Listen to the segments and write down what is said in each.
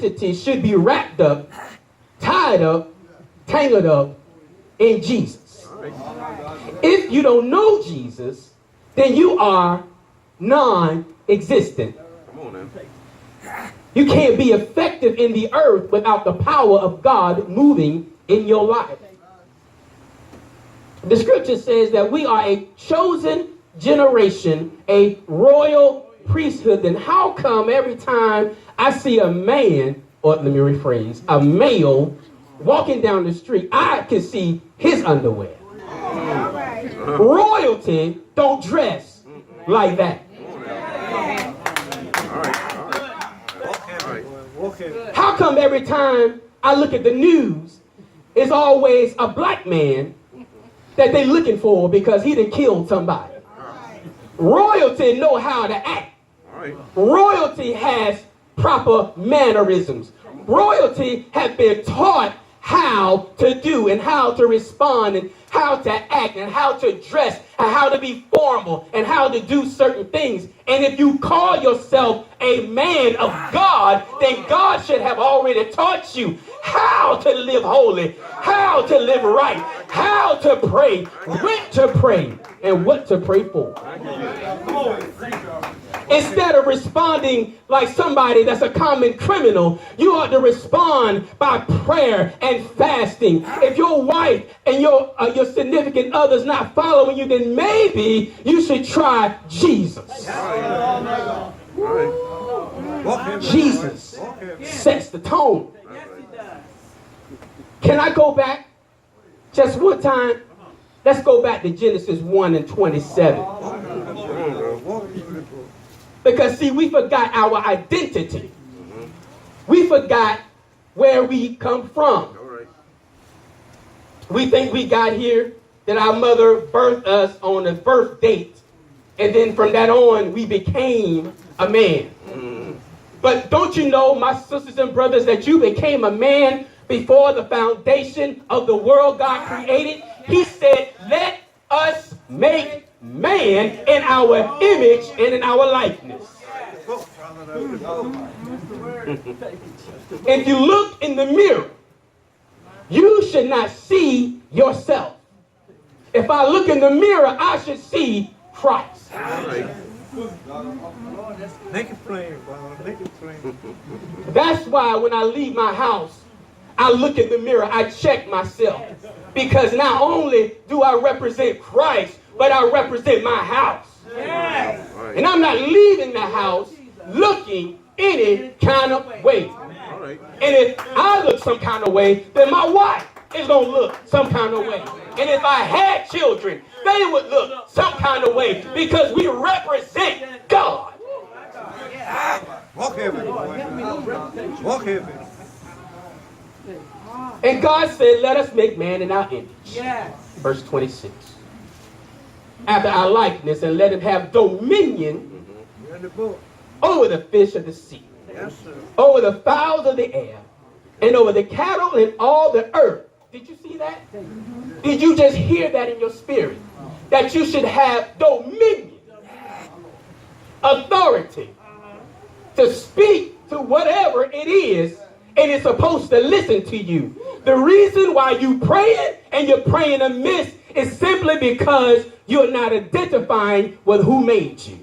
identity should be wrapped up, tied up, tangled up in Jesus. If you don't know Jesus, then you are non-existent. You can't be effective in the earth without the power of God moving in your life. The scripture says that we are a chosen generation, a royal priesthood. Then how come every time I see a man, or let me rephrase, a male walking down the street, I can see his underwear? Royalty don't dress like that. How come every time I look at the news, it's always a black man that they're looking for because he done killed somebody? Royalty know how to act. Royalty has proper mannerisms. Royalty has been taught how to do and how to respond and how to act and how to dress and how to be formal and how to do certain things. And if you call yourself a man of God, then God should have already taught you how to live holy, how to live right, how to pray, when to pray, and what to pray for. Instead of responding like somebody that's a common criminal, you ought to respond by prayer and fasting. If your wife and your significant other's not following you, then maybe you should try Jesus. Jesus sets the tone. Can I go back just one time? Let's go back to Genesis 1:27. Because, see, we forgot our identity. We forgot where we come from. We think we got here, that our mother birthed us on the first date. And then from that on, we became a man. But don't you know, my sisters and brothers, that you became a man before the foundation of the world God created? He said, let us make man in our image and in our likeness. If you look in the mirror, you should not see yourself. If I look in the mirror, I should see Christ. Make it plain, brother. Make it plain. That's why when I leave my house, I look in the mirror, I check myself. Because not only do I represent Christ, but I represent my house. Yes. And I'm not leaving the house looking any kind of way. And if I look some kind of way, then my wife is going to look some kind of way. And if I had children, they would look some kind of way, because we represent God. Walk heavy. Walk heavy. And God said, let us make man in our image. Yes. Verse 26. After our likeness, and let him have dominion over the fish of the sea, over the fowls of the air, and over the cattle and all the earth. Did you see that? Did you just hear that in your spirit? That you should have dominion, authority, to speak to whatever it is, and it's supposed to listen to you. The reason why you praying and you're praying amiss is simply because you're not identifying with who made you.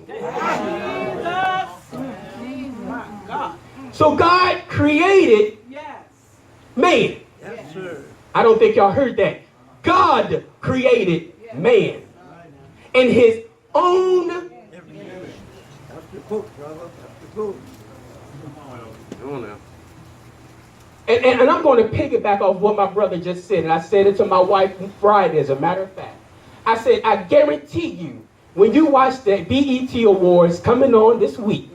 So God created man. I don't think y'all heard that. God created man in his own. That's the book, brother. That's the book. Come on now. And I'm going to piggyback off what my brother just said. And I said it to my wife Friday, as a matter of fact. I said, I guarantee you, when you watch the BET Awards coming on this week,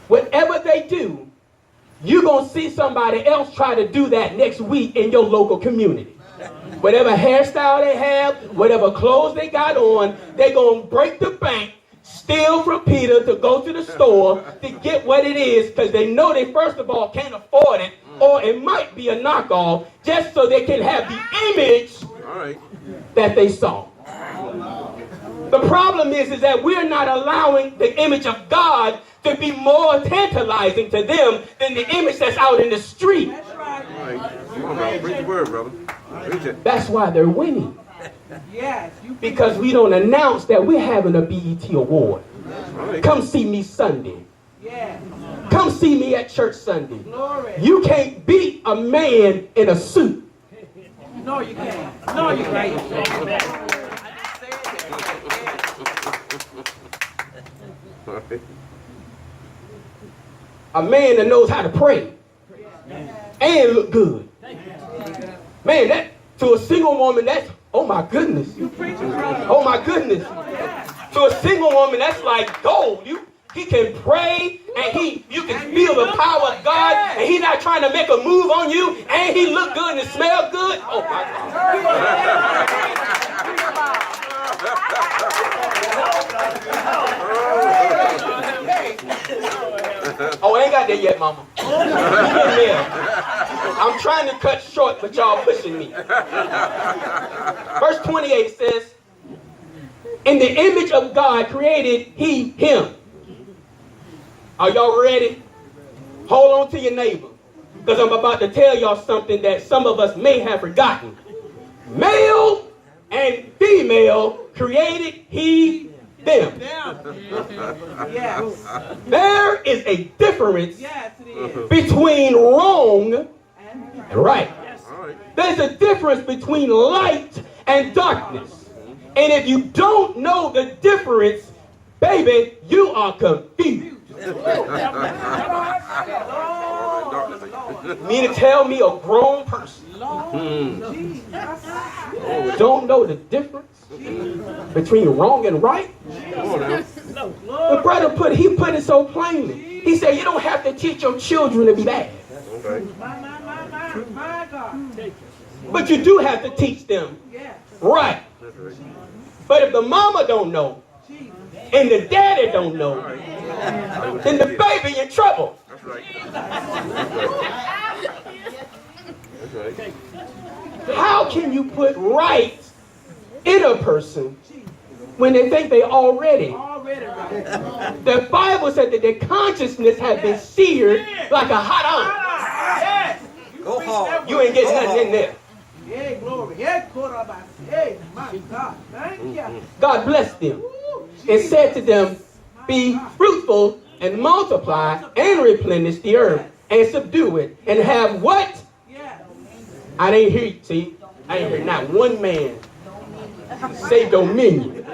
whatever they do, you're going to see somebody else try to do that next week in your local community. Whatever hairstyle they have, whatever clothes they got on, they're going to break the bank, steal from Peter to go to the store to get what it is, because they know they first of all can't afford it, or it might be a knockoff, just so they can have the image that they saw. The problem is that we're not allowing the image of God to be more tantalizing to them than the image that's out in the street. That's right. All right. Come on, brother. Preach the word, brother. Preach it. That's why they're winning. Yes. You Because we don't announce that we're having a BET award. All right. Come see me Sunday. Yes. Come see me at church Sunday. Glory. You can't beat a man in a suit. No, you can't. No, you can't. All right. A man that knows how to pray and look good. Man, that to a single woman, that's, oh my goodness. You preaching, brother. Oh my goodness. To a single woman, that's like gold. He can pray and you can feel the power of God, and he's not trying to make a move on you, and he look good and smell good. Oh my God. Oh, I ain't got there yet, mama. We getting there. I'm trying to cut short, but y'all pushing me. Verse 28 says, in the image of God created he him. Are y'all ready? Hold on to your neighbor, because I'm about to tell y'all something that some of us may have forgotten. Male and female created he them. Yes. There is a difference Yes, it is. between wrong And and right. All right. There's a difference between light and darkness. And if you don't know the difference, baby, you are confused. Mean to tell me a grown person don't know the difference between wrong and right? Come on now. The brother put it so plainly. He said you don't have to teach your children to be bad, Okay. my God. but you do have to teach them Yes. right. That's right. But if the mama don't know Jesus. and the daddy don't know, then the baby in trouble. That's right. That's right. How can you put right in a person when they think they already? Already right. The Bible said that their consciousness had been seared like a hot iron. Yes. Go hard. You ain't getting nothing in there. Yeah, glory. Yeah, Korabas. Hey, my God. Thank you. God blessed them and said to them, be fruitful and multiply and replenish the earth and subdue it and have what? Yes. I didn't hear, see, I didn't hear not one man say dominion.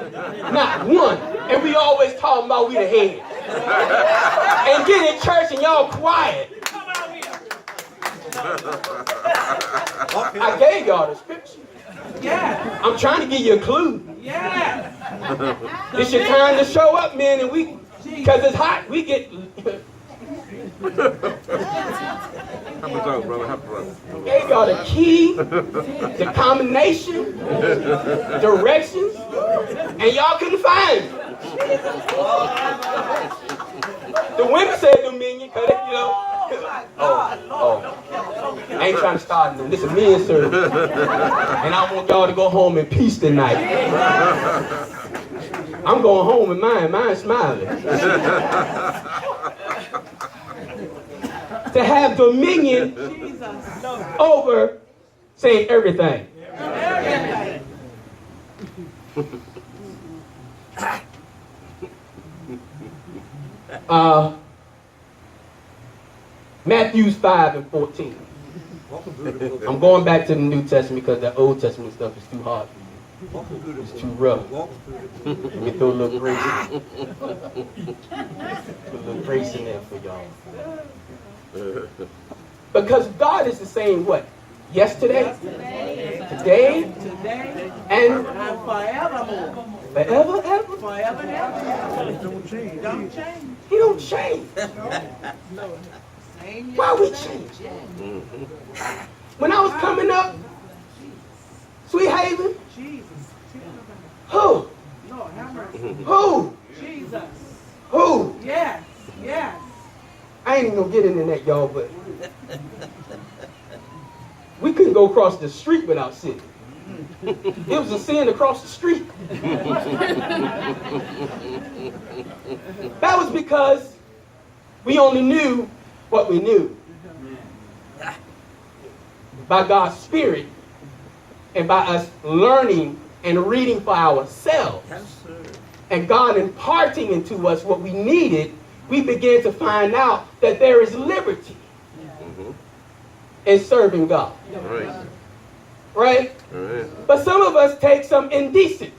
Not one. And we always talking about we the head. And get in church and y'all quiet. Come out here. I gave y'all the scripture. Yes. I'm trying to give you a clue. Yes. It's your time to show up, man, and because it's hot, we get, Help us out, brother. Help us out. gave y'all the key, the combination, directions, and y'all couldn't find it. The women said dominion, because, I ain't trying to start them. This is men's service. And I want y'all to go home in peace tonight. I'm going home with mine. Mine's smiling. To have dominion over, saying everything. Matthew 5 and 14. I'm going back to the New Testament because the Old Testament stuff is too hard for you. It's too rough. Let me throw a little grace in. Put a little grace in there for y'all. Because God is the same what? Yesterday, today, and forevermore. forever, ever. Forever and ever. Don't change. Don't change. He don't change. Why we change? When I was coming up, Sweet Haven, Jesus. who? Lord, have mercy. Who? Jesus. Who? Yes. Yes. I ain't even gonna get into that, y'all, but we couldn't go across the street without sinning. It was a sin across the street. That was because We only knew what we knew. By God's Spirit and by us learning and reading for ourselves. And God imparting into us what we needed, we began to find out that there is liberty in serving God. Right. Right? Right. But some of us take some indecent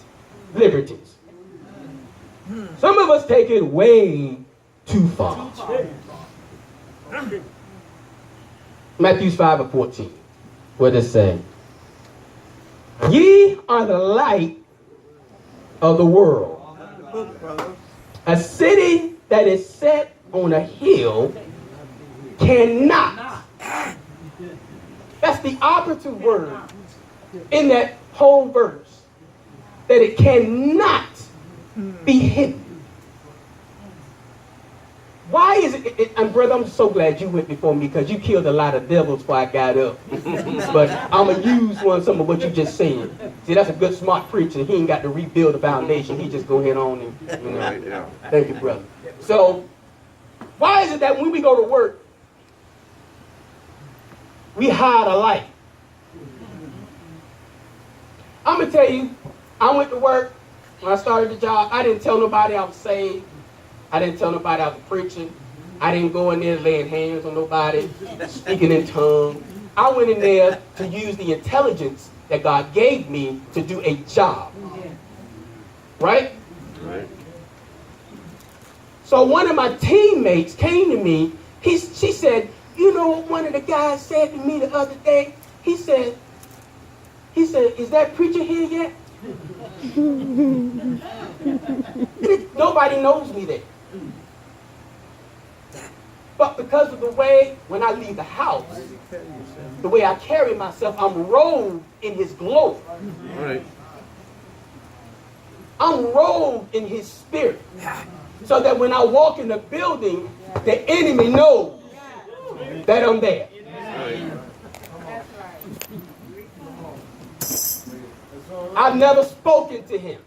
liberties. Some of us take it way too far. Matthew 5:14. What does it say? Ye are the light of the world. A city that is set on a hill cannot. That's the operative word in that whole verse. That it cannot be hidden. Why is it, and brother, I'm so glad you went before me because you killed a lot of devils before I got up. But I'm going to use some of what you just said. See, that's a good, smart preacher. He ain't got to rebuild the foundation. He just go ahead on and, you know. Right, yeah. Thank you, brother. So, why is it that when we go to work, we hide a light? I'm going to tell you, I went to work. When I started the job, I didn't tell nobody I was saved. I didn't tell nobody I was preaching. I didn't go in there laying hands on nobody, speaking in tongues. I went in there to use the intelligence that God gave me to do a job. Right? Right. So one of my teammates came to me. She said, you know what one of the guys said to me the other day? He said, is that preacher here yet? Nobody knows me there. But because of the way, when I leave the house, the way I carry myself, I'm robed in his glory. Right. I'm robed in his spirit. So that when I walk in the building, the enemy knows that I'm there. Right. I've never spoken to him.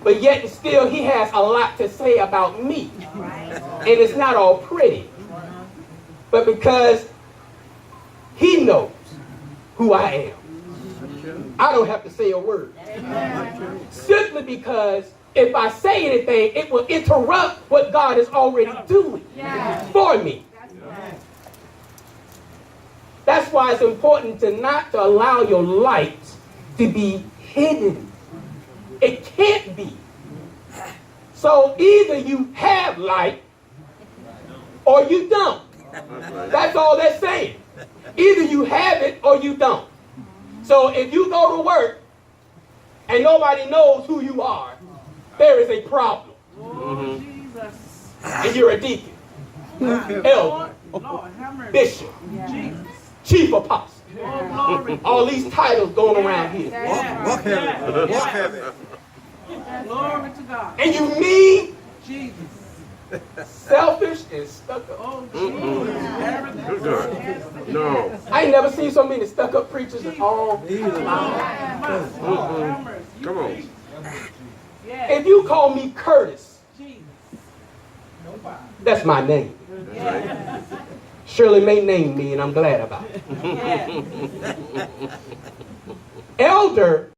But yet and still he has a lot to say about me. And it's not all pretty. But because he knows who I am, I don't have to say a word. Simply because if I say anything, it will interrupt what God is already doing for me. That's why it's important to not to allow your light to be hidden. It can't be. So either you have light or you don't. That's all they're saying. Either you have it or you don't. So if you go to work and nobody knows who you are, there is a problem. Oh, Jesus. And you're a deacon, elder, Lord, have mercy. bishop, Jesus. chief apostle. Oh, glory. All these titles going around here. Walk heavy. Walk heavy. Glory to God. And you mean, Jesus. selfish, and stuck up. Oh, Jesus. Good God. No. I ain't never seen so many stuck up preachers at all. Come on. If you call me Curtis, Jesus. that's my name. That's right. Shirley may name me, and I'm glad about it. Yes. Elder